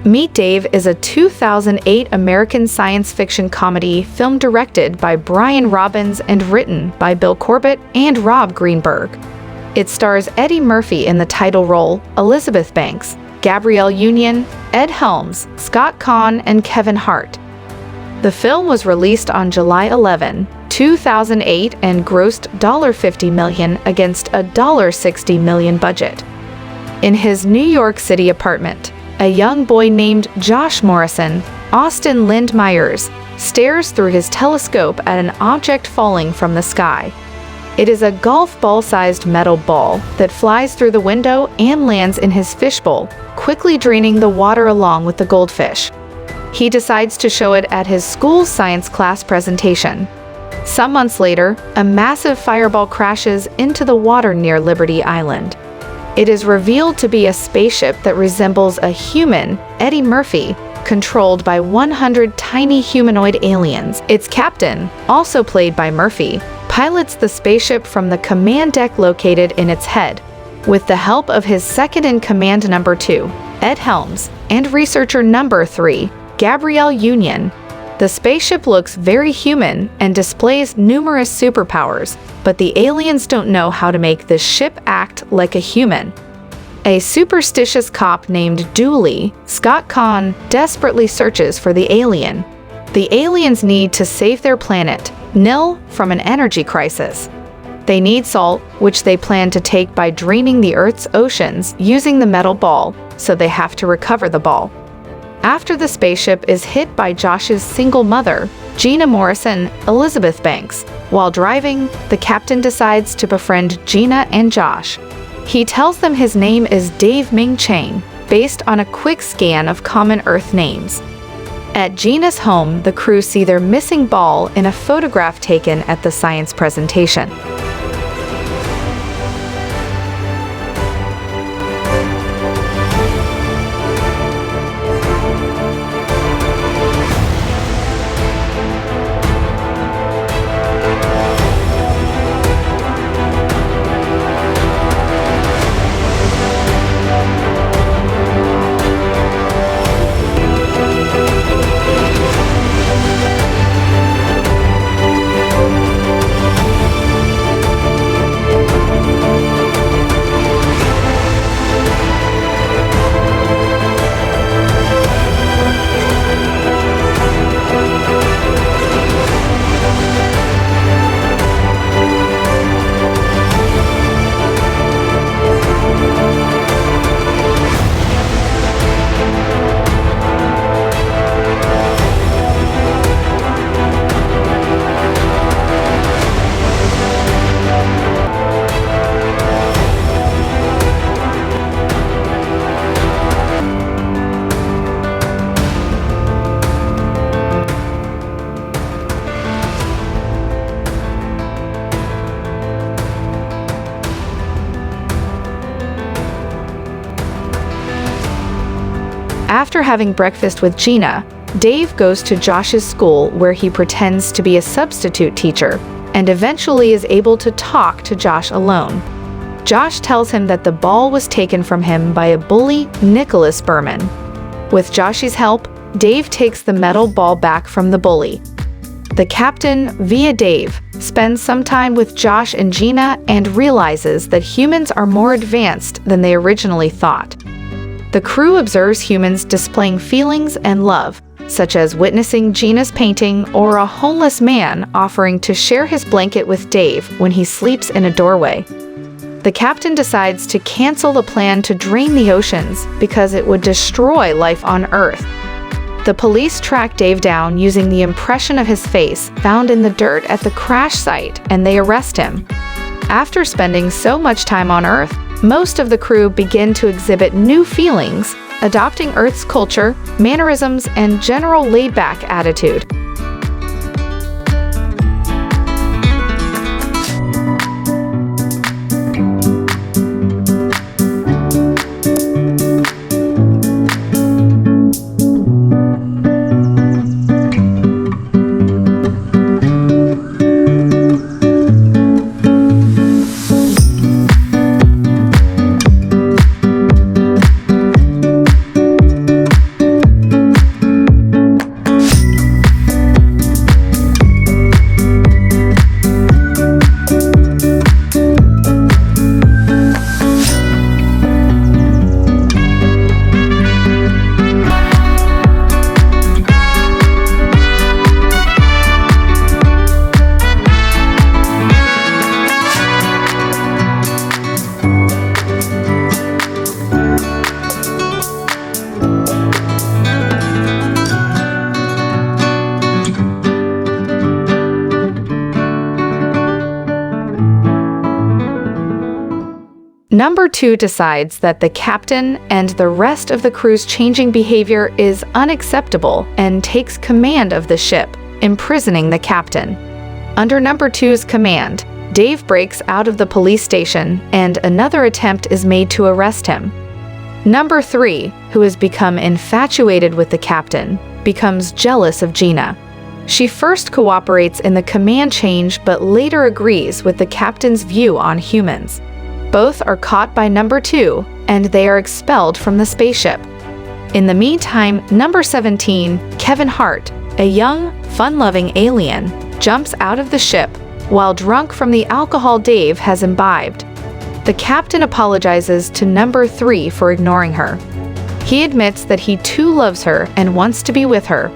Meet Dave is a 2008 American science fiction comedy film directed by Brian Robbins and written by Bill Corbett and Rob Greenberg. It stars Eddie Murphy in the title role, Elizabeth Banks, Gabrielle Union, Ed Helms, Caan and Kevin Hart. The film was released on July 11, 2008 and grossed $50 million against a $60 million budget. In his New York City apartment, a young boy named Josh Morrison, Austyn Lind Myers, stares through his telescope at an object falling from the sky. It is a golf ball-sized metal ball that flies through the window and lands in his fishbowl, quickly draining the water along with the goldfish. He decides to show it at his school's science class presentation. Some months later, a massive fireball crashes into the water near Liberty Island. It is revealed to be a spaceship that resembles a human, Eddie Murphy, controlled by 100 tiny humanoid aliens. Its captain, also played by Murphy, pilots the spaceship from the command deck located in its head, with the help of his second-in-command number 2, Ed Helms, and researcher number 3, Gabrielle Union. The spaceship looks very human and displays numerous superpowers, but the aliens don't know how to make the ship act like a human. A superstitious cop named Dooley, Caan, desperately searches for the alien. The aliens need to save their planet, Nil, from an energy crisis. They need salt, which they plan to take by draining the Earth's oceans using the metal ball, so they have to recover the ball. After the spaceship is hit by Josh's single mother, Gina Morrison, Elizabeth Banks. While driving, the captain decides to befriend Gina and Josh. He tells them his name is Dave Ming Chang, based on a quick scan of common Earth names. At Gina's home, the crew see their missing ball in a photograph taken at the science presentation. After having breakfast with Gina, Dave goes to Josh's school where he pretends to be a substitute teacher and eventually is able to talk to Josh alone. Josh tells him that the ball was taken from him by a bully, Nicholas Berman. With Josh's help, Dave takes the metal ball back from the bully. The captain, via Dave, spends some time with Josh and Gina and realizes that humans are more advanced than they originally thought. The crew observes humans displaying feelings and love, such as witnessing Gina's painting or a homeless man offering to share his blanket with Dave when he sleeps in a doorway. The captain decides to cancel the plan to drain the oceans because it would destroy life on Earth. The police track Dave down using the impression of his face found in the dirt at the crash site, and they arrest him. After spending so much time on Earth, most of the crew begin to exhibit new feelings, adopting Earth's culture, mannerisms, and general laid-back attitude. Number 2 decides that the captain and the rest of the crew's changing behavior is unacceptable and takes command of the ship, imprisoning the captain. Under Number 2's command, Dave breaks out of the police station and another attempt is made to arrest him. Number 3, who has become infatuated with the captain, becomes jealous of Gina. She first cooperates in the command change but later agrees with the captain's view on humans. Both are caught by Number 2 and they are expelled from the spaceship. In the meantime, Number 17, Kevin Hart, a young, fun-loving alien, jumps out of the ship while drunk from the alcohol Dave has imbibed. The captain apologizes to Number 3 for ignoring her. He admits that he too loves her and wants to be with her.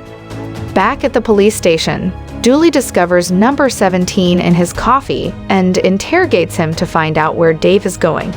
Back at the police station, Dooley discovers Number 17 in his coffee and interrogates him to find out where Dave is going.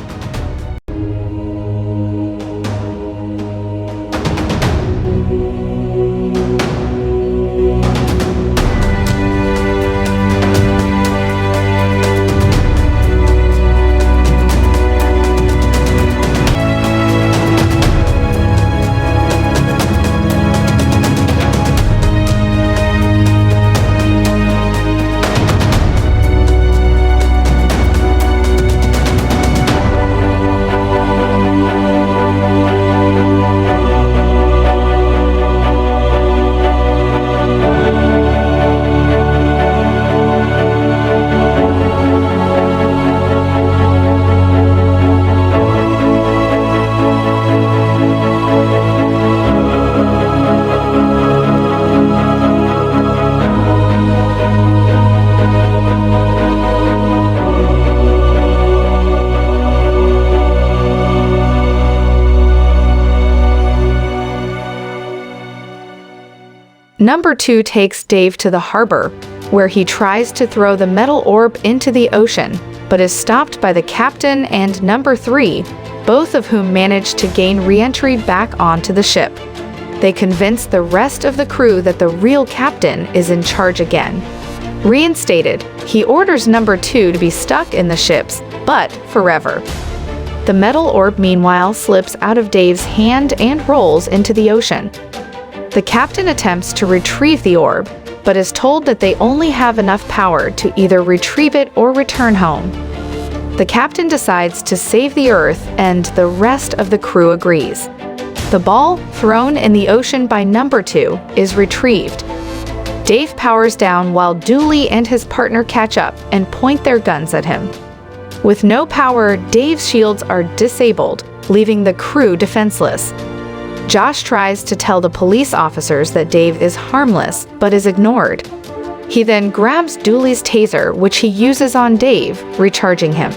Number 2 takes Dave to the harbor, where he tries to throw the metal orb into the ocean, but is stopped by the captain and Number 3, both of whom manage to gain re-entry back onto the ship. They convince the rest of the crew that the real captain is in charge again. Reinstated, he orders Number 2 to be stuck in the ships, but forever. The metal orb meanwhile slips out of Dave's hand and rolls into the ocean. The captain attempts to retrieve the orb, but is told that they only have enough power to either retrieve it or return home. The captain decides to save the Earth and the rest of the crew agrees. The ball, thrown in the ocean by Number 2, is retrieved. Dave powers down while Dooley and his partner catch up and point their guns at him. With no power, Dave's shields are disabled, leaving the crew defenseless. Josh tries to tell the police officers that Dave is harmless, but is ignored. He then grabs Dooley's taser, which he uses on Dave, recharging him.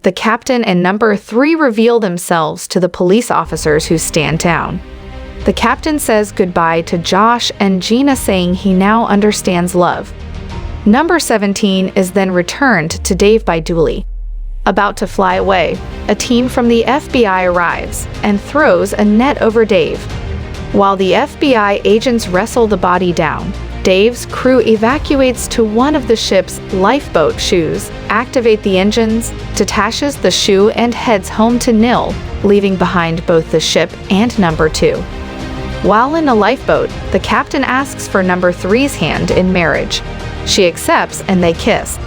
The captain and Number 3 reveal themselves to the police officers who stand down. The captain says goodbye to Josh and Gina, saying he now understands love. Number 17 is then returned to Dave by Dooley. About to fly away, a team from the FBI arrives and throws a net over Dave. While the FBI agents wrestle the body down, Dave's crew evacuates to one of the ship's lifeboat shoes, activate the engines, detaches the shoe and heads home to Nil, leaving behind both the ship and number 2. While in a lifeboat, the captain asks for number 3's hand in marriage. She accepts and they kiss.